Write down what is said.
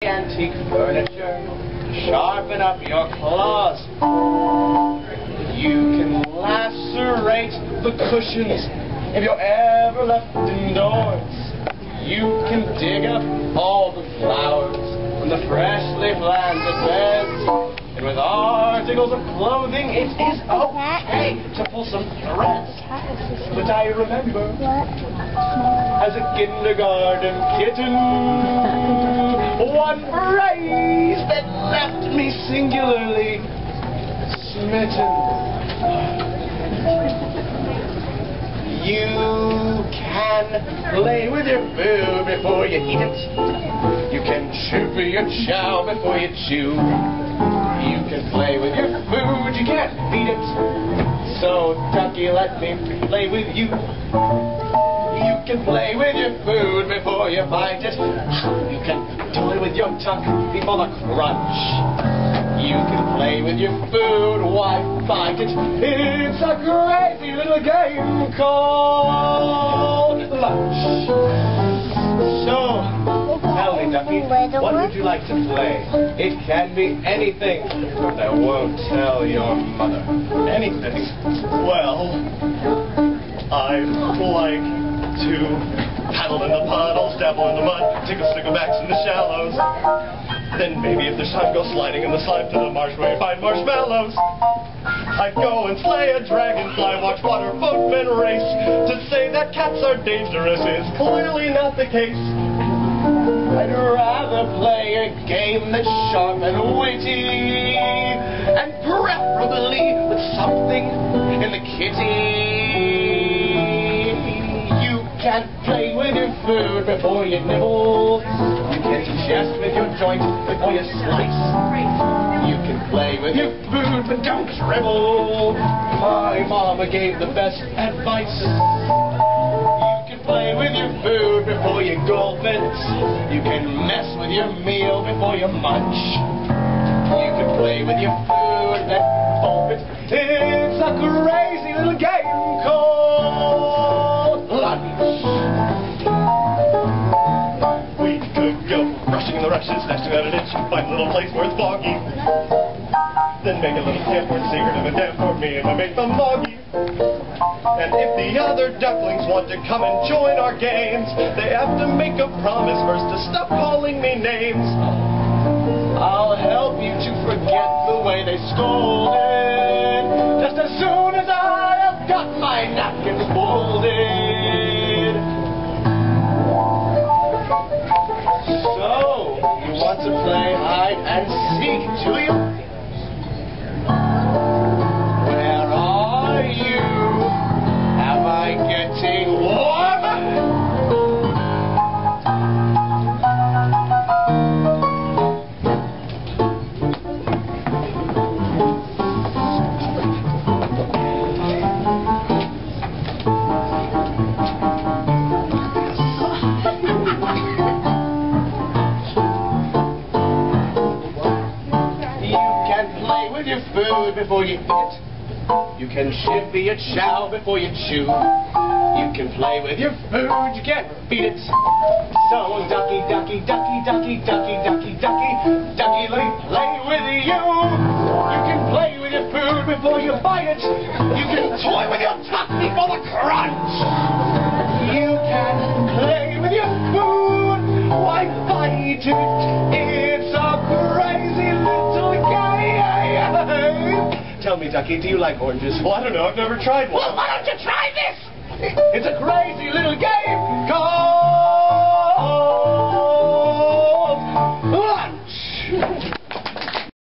Antique furniture to sharpen up your claws. You can lacerate the cushions if you're ever left indoors. You can dig up all the flowers from the freshly planted beds. And with articles of clothing, it is okay to pull some threads. But I remember, as a kindergarten kitten, one phrase that left me singularly smitten. You can play with your food before you eat it. You can chew for your chow before you chew. You can play with your food, you can't beat it. So, ducky, let me play with you. You can play with your food before you bite it. You can toy with your tongue before the crunch. You can play with your food, why bite it? It's a crazy little game called lunch. So, tell me, Ducky, what would you like to play? It can be anything that won't tell your mother. Anything. Well, I'd like to paddle in the puddles, dabble in the mud, tickle sticklebacks in the shallows. Then maybe if there's time, go sliding in the slime to the marsh where you find marshmallows. I'd go and slay a dragonfly, watch water boatmen race. To say that cats are dangerous is clearly not the case. I'd rather play a game that's sharp and witty, and preferably with something in the kitty. You can play with your food before you nibble. You can jest with your joint before you slice. You can play with your food, but don't dribble. My mama gave the best advice. Play with your food before you gulp it. You can mess with your meal before you munch. You can play with your food, then gulp it. It's a crazy little game called lunch. We could go rushing in the rushes, snatching out an itch, find a little place where it's foggy. Then make a little camp where it's secretive and damp for me and my mate the Moggy. And if the other ducklings want to come and join our games, they have to make a promise first to stop calling me names. I'll help you to forget the way they scolded, just as soon as I have got my napkins folded. So, you want to play hide and seek, do you? Getting warm? You can play with your food before you eat it. You can shivvy your chow before you chew. You can play with your food, you can't beat it. So, ducky, ducky, ducky, ducky, ducky, ducky, ducky, ducky, let me play with you. You can play with your food before you bite it. You can toy with your tongue before the crunch. You can play with your food, why bite it? It's a crazy little game. Tell me, Ducky, do you like oranges? Well, I don't know, I've never tried one. Well, why don't you try this? It's a crazy little game.